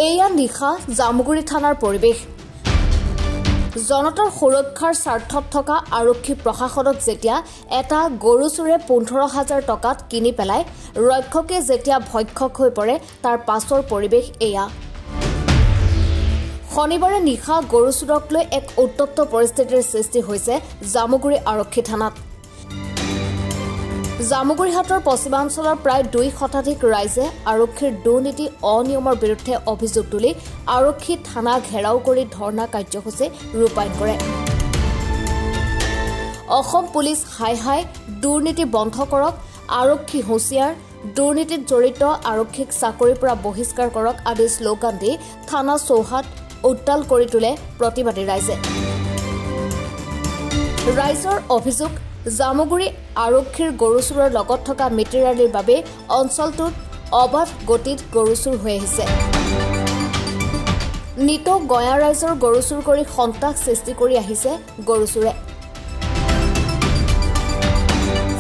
এয়া নিশা জামুগুৰি থানাৰ পৰিৱেশ জনতাৰ সুৰক্ষাৰ স্বাৰ্থত থকা আৰক্ষী প্ৰশাসনক যেতিয়া এটা গৰু চুৰে 15,000 টকাত কিনি পেলাই ৰক্ষকে যেতিয়া ভক্ষক হৈ পৰে তাৰ পাছৰ পৰিৱেশ এয়া শনিবাৰে নিশা গৰু চুৰক লৈ এক উত্তপ্ত পৰিস্থিতিৰ সৃষ্টি হৈছে জামুগুৰি আৰক্ষী থানাত জামুগুৰিহাটৰ পশ্চিমাঞ্চলৰ প্ৰায় 2 শতাধিক ৰাইজে আৰক্ষীৰ দুৰ্নীতি অনিয়মৰ বিৰুদ্ধে অভিযোগ তুলি আৰক্ষী থানা ঘেৰাও কৰি ধৰ্ণা কাৰ্যসূচী ৰূপায়ণ কৰে অসম পুলিচ হাই হাই দুৰ্নীতি বন্ধ কৰক আৰক্ষী হুঁচিয়াৰ দুৰ্নীতিত জড়িত আৰক্ষীক চাকৰিৰ পৰা বহিষ্কাৰ কৰক আদি শ্লোগান দি থানা চৌহাত উত্তাল কৰি তোলে প্ৰতিবাদী ৰাইজে ৰাইজৰ অভিযোগ জামুগুৰি আৰক্ষীৰ গৰু চুৰৰ লগত থকা মিতিৰালিৰ বাবে অঞ্চলটোত অবাধ গতিত গৰু চুৰ হৈ আহিছে নিত গয়া ৰাইজৰ গৰু চুৰ কৰি সন্তাস সৃষ্টি কৰি আহিছে গৰু চুৰে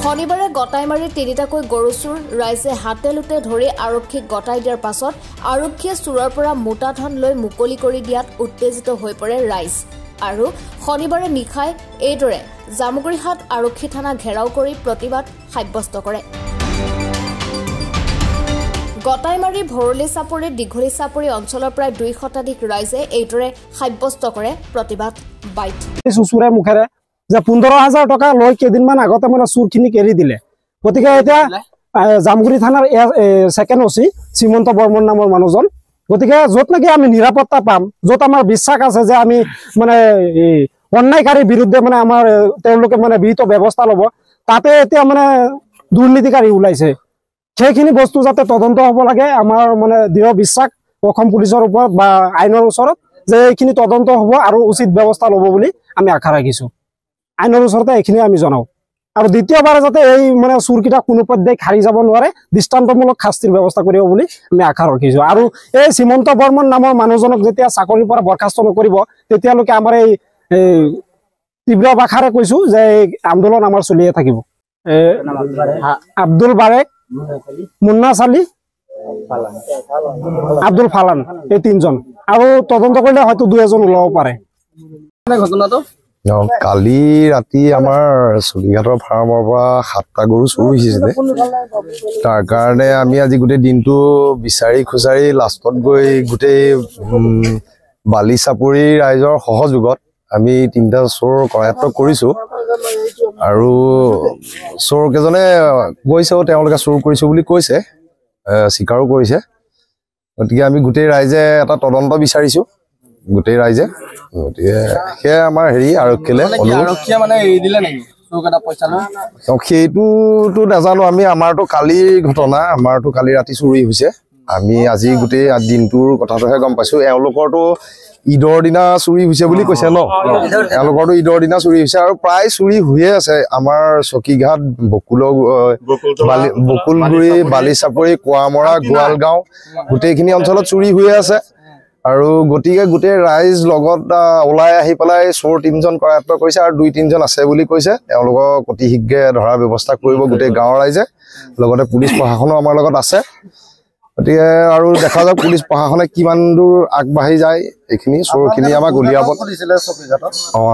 শনিবাৰে গটাই মাৰি 3টাকৈ গৰু চুৰ ৰাইজে হাতে লুটে ধৰি আৰক্ষীক গটাই দিয়াৰ পাছত আৰক্ষীয়ে চুৰৰ পৰা মোটা ধন লৈ মুকলি কৰি দিয়াত উত্তেজিত হৈ পৰে ৰাইজ আৰু শনিবাৰে নিশাই এইদৰে জামুগুৰিহাট আৰক্ষী থানা ঘেৰাও কৰি প্ৰতিবাদ সাব্যস্ত কৰে গটাইমাৰী ভৰলি চাপৰি দীঘলী চাপৰি অঞ্চলৰ প্ৰায় 2 শতাধিক ৰাইজে এইদৰে সাব্যস্ত কৰে প্ৰতিবাদ বাইট চুৰে মুখেৰে যে 15,000 টকা লৈ কেদিনমান আগতে মানে চুৰখিনিক এৰি দিলে গতিকে এতিয়া জামগুৰি থানাৰ সেকেন্ড ওসি শ্ৰীমন্ত বৰ্মন নামৰ মানুহজন গতিকে যত নাকি আমি নিৰাপত্তা পাম যত আমাৰ বিশ্বাস আছে যে আমি মানে অন্যায়কাৰীৰ বিৰুদ্ধে মানে আমাৰ তেওঁলোকে মানে বিহিত ব্যৱস্থা লব তাতে এতিয়া মানে দুৰ্নীতিকাৰী ওলাইছে সেইখিনি বস্তু যাতে তদন্ত হ'ব লাগে আমাৰ মানে দৃঢ় বিশ্বাস অসম পুলিচৰ ওপৰত বা আইনৰ ওচৰত যে এইখিনি তদন্ত হ'ব আৰু উচিত ব্যৱস্থা ল'ব বুলি আমি আশা ৰাখিছো আইনৰ ওচৰতে এইখিনি আমি জনাও আৰু দ্বিতীয়বাৰ যাতে এই মানে চুৰকিটা কোনো পৰ্যায়ত হাৰি যাব নোৱাৰে দৃষ্টান্তমূলক শাস্তিৰ ব্যৱস্থা কৰিব বুলি আমি আশা ৰাখিছো আৰু এই শ্ৰীমন্ত বৰ্মন নামৰ মানুহজনক যেতিয়া চাকৰিৰ পৰা বৰখাস্ত নকৰিব তেতিয়ালৈকে আমাৰ এই তীব্ৰ ভাষাৰে কৈছো যে আন্দোলন আমাৰ চলিয়ে থাকিব আব্দুল বাৰেক মুন্না চালি আব্দুল ফালান এই 3জন আৰু তদন্ত কৰিলে হয়তো 2 ওলাব পাৰে ঘটনাটো কালি ৰাতি আমাৰ চলিঘাটৰ ফাৰ্মৰ পৰা 7টা গৰু চুৰ হৈছিলে তাৰ কাৰণে আমি আজি গোটেই দিনটো বিচাৰি খুচাৰি লাষ্টত গৈ গোটেই বালি চাপৰি ৰাইজৰ সহযোগত আমি 3টা চোৰ কৰায়ত্ব কৰিছো আৰু চোৰ কেজনে কৈছেও তেওঁলোকে চুৰ কৰিছো বুলি কৈছে স্বীকাৰো কৰিছে গতিকে আমি গোটেই ৰাইজে এটা তদন্ত বিচাৰিছো গোটেই ৰাইজে গতিকে সেয়া আমাৰ হেৰি আৰক্ষীয়ে মানে এৰি দিলে নেকি চোৰকেইটা পইচা লৈ সেইটোতো নাজানো আমি আমাৰতো কালিৰ ঘটনা আমাৰতো কালি ৰাতি চুৰি হৈছে আমি আজি গোটেই দিনটোৰ কথাটোহে গম পাইছো এওঁলোকৰতো ঈদৰ দিনা চুৰি হৈছে বুলি কৈছে ন এওঁলোকৰতো ঈদৰ দিনা চুৰি হৈছে আৰু প্ৰায় চুৰি হৈয়ে আছে আমাৰ চকীঘাট বকুলগুৰি বালি চাপৰি কোৱামৰা গোৱালগাঁও গোটেইখিনি অঞ্চলত চুৰি হৈয়ে আছে আৰু গতিকে গোটেই ৰাইজ লগত ওলাই আহি পেলাই চোৰ 3জন কৰায়ত্ব কৰিছে আৰু 2-3জন আছে বুলি কৈছে তেওঁলোকক অতি শীঘ্ৰে ধৰাৰ ব্যৱস্থা কৰিব গোটেই গাঁৱৰ ৰাইজে লগতে পুলিচ প্ৰশাসনো আমাৰ লগত আছে গতিকে আৰু দেখা যাওক পুলিচ প্ৰশাসনে কিমান দূৰ আগবাঢ়ি যায় এইখিনি চোৰখিনি আমাক উলিয়াব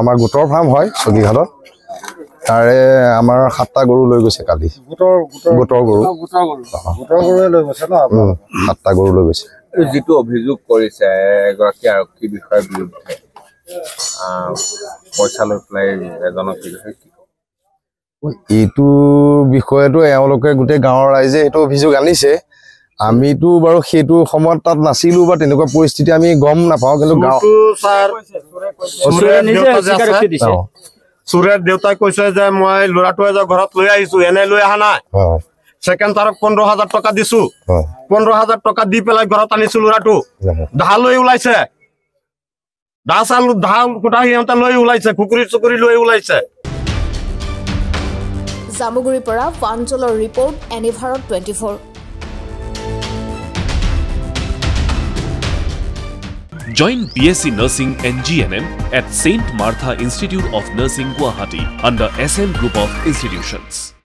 আমাৰ গোটৰ ফাৰ্ম হয় চকীঘাটত তাৰে আমাৰ 7টা গৰু লৈ গৈছে কালি গোটৰ গৰু লৈ গৈছে ন 7টা গৰু লৈ গৈছে যিটো অভিযোগ কৰিছে এগৰাকী আৰক্ষী বিষয়াৰ বিৰুদ্ধে পইচা লৈ পেলাই এজনক এইটো বিষয়টো এওঁলোকে গোটেই গাঁৱৰ ৰাইজে এইটো অভিযোগ আনিছে আমিতো বাৰু সেইটো সময়ত তাত নাছিলো বা তেনেকুৱা পৰিস্থিতি আমি গম নাপাওঁ কিন্তু চুৰেৰ দেউতাই কৈছে যে মই ল'ৰাটো এজন ঘৰত লৈ আহিছো এনে লৈ অহা নাই সেকেন্ড তাৰক 15,000 টাকা দিছো 15,000 টাকা দি পেলাই ঘৰত আনিছো লৰাটো ঢাল লৈ ওলাইছে ঢাল কোটা হিহঁতে লৈ ওলাইছে কুকুৰি চুকুৰি লৈ ওলাইছে জামুগুৰিৰ পৰা পাঞ্জলৰ ৰিপৰ্ট এনি Bharat 24 Join BSc Nursing and GNM at St. Martha Institute of Nursing Guwahati under SM Group of Institutions.